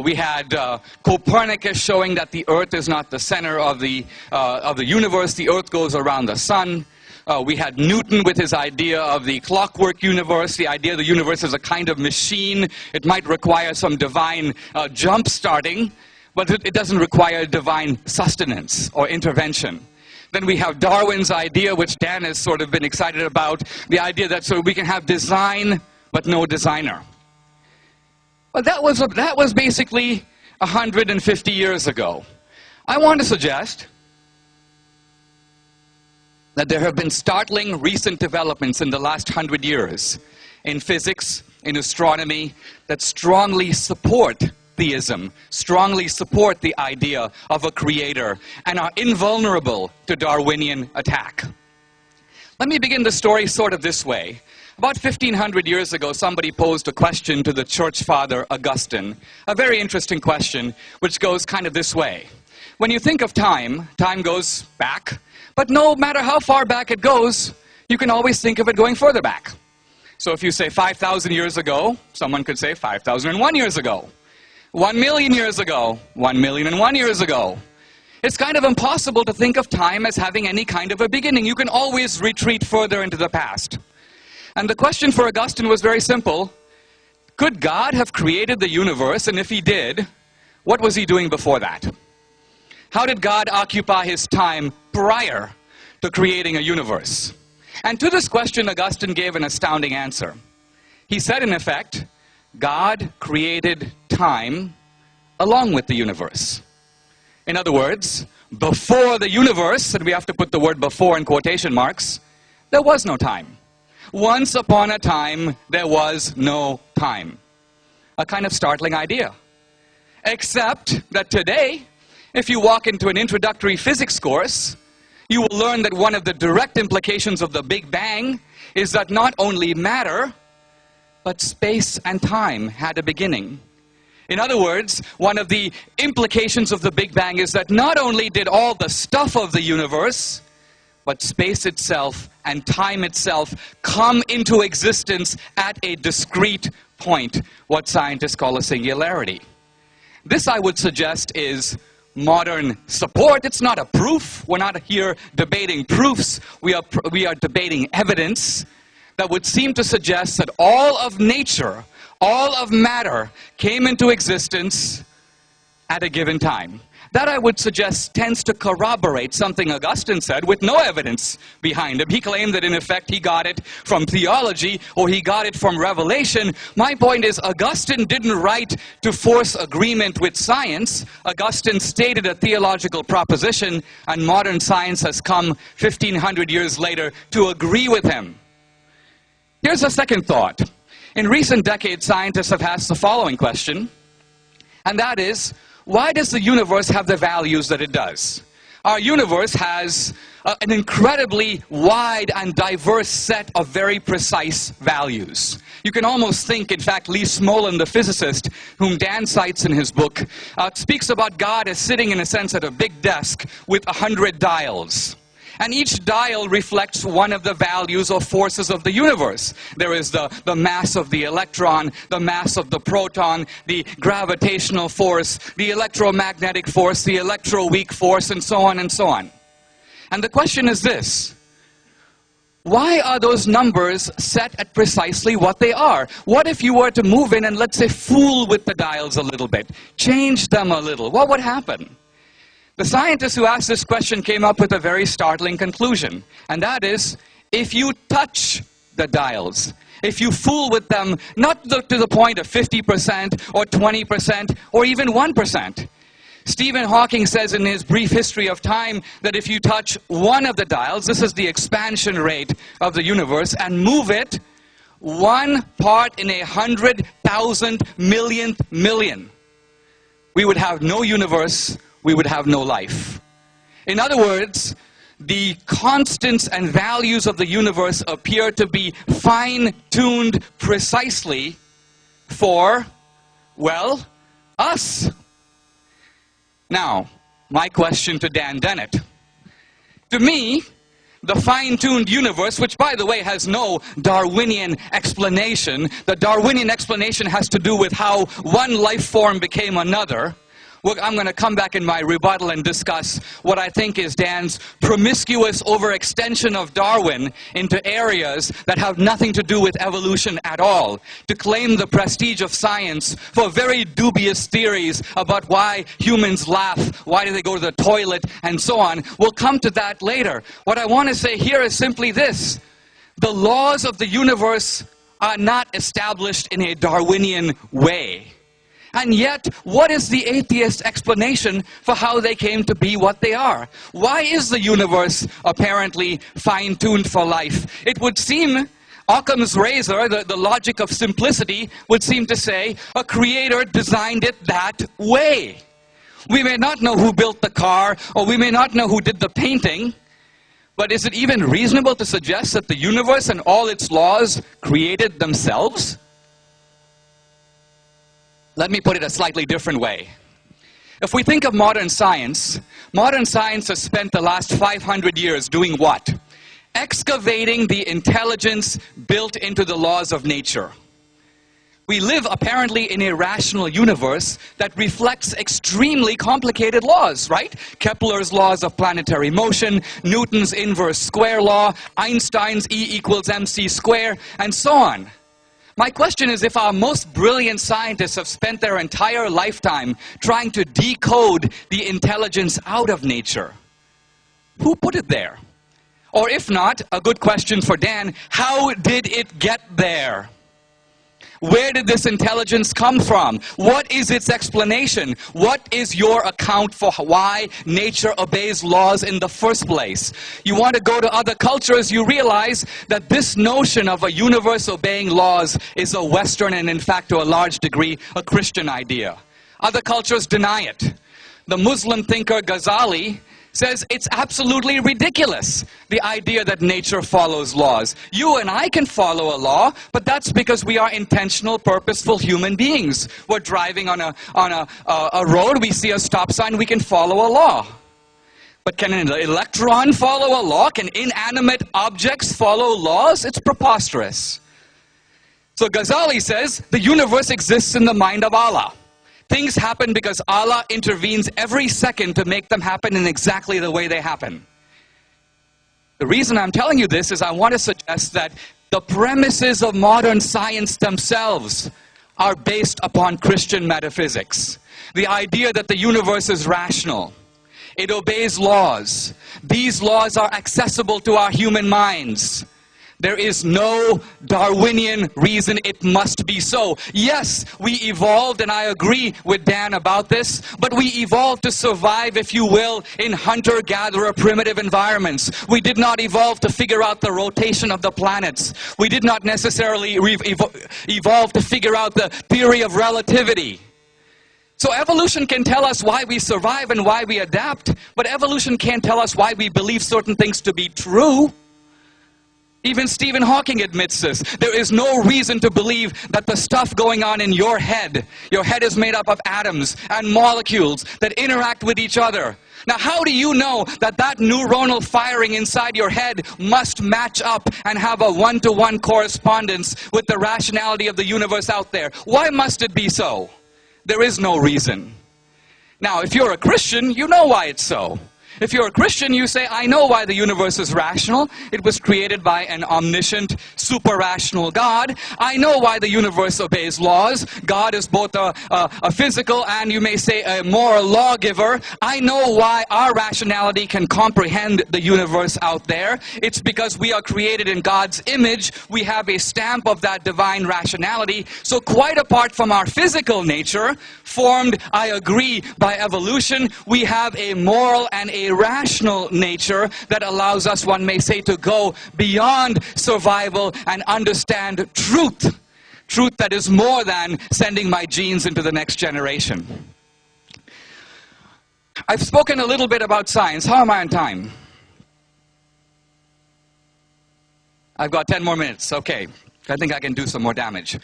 We had Copernicus showing that the Earth is not the center of the universe. The Earth goes around the sun. We had Newton with his idea of the clockwork universe, the idea the universe is a kind of machine. It might require some divine jump starting, but it doesn't require divine sustenance or intervention. Then we have Darwin's idea, which Dan has sort of been excited about, the idea that so we can have design but no designer. But that was basically 150 years ago. I want to suggest that there have been startling recent developments in the last 100 years in physics, in astronomy, that strongly support theism, strongly support the idea of a creator, and are invulnerable to Darwinian attack. Let me begin the story sort of this way. About 1,500 years ago, somebody posed a question to the church father Augustine, a very interesting question, which goes kind of this way. When you think of time, time goes back, but no matter how far back it goes, you can always think of it going further back. So if you say 5,000 years ago, someone could say 5,001 years ago. 1 million years ago, 1,000,001 years ago. It's kind of impossible to think of time as having any kind of a beginning. You can always retreat further into the past. And the question for Augustine was very simple. Could God have created the universe? And if he did, what was he doing before that? How did God occupy his time prior to creating a universe? And to this question, Augustine gave an astounding answer. He said, in effect, God created time along with the universe. In other words, before the universe, and we have to put the word before in quotation marks, there was no time. Once upon a time, there was no time. A kind of startling idea. Except that today, if you walk into an introductory physics course, you will learn that one of the direct implications of the Big Bang is that not only matter, but space and time had a beginning. In other words, one of the implications of the Big Bang is that not only did all the stuff of the universe, but space itself and time itself come into existence at a discrete point, what scientists call a singularity. This, I would suggest, is modern support. It's not a proof. We're not here debating proofs. We are debating evidence that would seem to suggest that all of nature, all of matter, came into existence at a given time. That, I would suggest, tends to corroborate something Augustine said with no evidence behind him. He claimed that, in effect, he got it from theology or he got it from revelation. My point is, Augustine didn't write to force agreement with science. Augustine stated a theological proposition, and modern science has come 1,500 years later to agree with him. Here's a second thought. In recent decades, scientists have asked the following question, and that is, why does the universe have the values that it does? Our universe has an incredibly wide and diverse set of very precise values. You can almost think, in fact, Lee Smolin, the physicist, whom Dan cites in his book, speaks about God as sitting, in a sense, at a big desk with 100 dials. And each dial reflects one of the values or forces of the universe. There is the mass of the electron, the mass of the proton, the gravitational force, the electromagnetic force, the electroweak force, and so on and so on. And the question is this: why are those numbers set at precisely what they are? What if you were to move in and, let's say, fool with the dials a little bit, change them a little? What would happen? The scientists who asked this question came up with a very startling conclusion, and that is, if you touch the dials, if you fool with them, not to the point of 50% or 20% or even 1%. Stephen Hawking says in his brief history of time that if you touch one of the dials, this is the expansion rate of the universe, and move it 1 part in 100,000 millionth million, we would have no universe, we would have no life. In other words, the constants and values of the universe appear to be fine-tuned precisely for, well, us. Now, my question to Dan Dennett. To me, the fine-tuned universe, which by the way has no Darwinian explanation. The Darwinian explanation has to do with how one life form became another. I'm going to come back in my rebuttal and discuss what I think is Dan's promiscuous overextension of Darwin into areas that have nothing to do with evolution at all, to claim the prestige of science for very dubious theories about why humans laugh, why do they go to the toilet, and so on. We'll come to that later. What I want to say here is simply this: the laws of the universe are not established in a Darwinian way. And yet, what is the atheist explanation for how they came to be what they are? Why is the universe apparently fine-tuned for life? It would seem, Occam's razor, the logic of simplicity, would seem to say a creator designed it that way. We may not know who built the car, or we may not know who did the painting, but is it even reasonable to suggest that the universe and all its laws created themselves? Let me put it a slightly different way. If we think of modern science has spent the last 500 years doing what? Excavating the intelligence built into the laws of nature. We live apparently in a rational universe that reflects extremely complicated laws, right? Kepler's laws of planetary motion, Newton's inverse square law, Einstein's E=mc squared, and so on. My question is, if our most brilliant scientists have spent their entire lifetime trying to decode the intelligence out of nature, who put it there? Or if not, a good question for Dan, how did it get there? Where did this intelligence come from? What is its explanation? What is your account for why nature obeys laws in the first place? You want to go to other cultures, you realize that this notion of a universe obeying laws is a Western and in fact to a large degree a Christian idea. Other cultures deny it. The Muslim thinker Ghazali says it's absolutely ridiculous, the idea that nature follows laws. You and I can follow a law, but that's because we are intentional, purposeful human beings. We're driving on a road, we see a stop sign, we can follow a law. But can an electron follow a law? Can inanimate objects follow laws? It's preposterous. So Ghazali says the universe exists in the mind of Allah. Things happen because Allah intervenes every second to make them happen in exactly the way they happen. The reason I'm telling you this is I want to suggest that the premises of modern science themselves are based upon Christian metaphysics. The idea that the universe is rational. It obeys laws. These laws are accessible to our human minds. There is no Darwinian reason it must be so. Yes, we evolved, and I agree with Dan about this, but we evolved to survive, if you will, in hunter-gatherer primitive environments. We did not evolve to figure out the rotation of the planets. We did not necessarily evolve to figure out the theory of relativity. So evolution can tell us why we survive and why we adapt, but evolution can't tell us why we believe certain things to be true. Even Stephen Hawking admits this. There is no reason to believe that the stuff going on in your head is made up of atoms and molecules that interact with each other. Now, how do you know that that neuronal firing inside your head must match up and have a one-to-one correspondence with the rationality of the universe out there? Why must it be so? There is no reason. Now, if you're a Christian, you know why it's so. If you're a Christian, you say, I know why the universe is rational. It was created by an omniscient, super-rational God. I know why the universe obeys laws. God is both a physical and, you may say, a moral lawgiver. I know why our rationality can comprehend the universe out there. It's because we are created in God's image. We have a stamp of that divine rationality. So quite apart from our physical nature, formed, I agree, by evolution, we have a moral and a rational nature that allows us, one may say, to go beyond survival and understand truth. Truth that is more than sending my genes into the next generation. I've spoken a little bit about science. How am I on time? I've got 10 more minutes. Okay. I think I can do some more damage.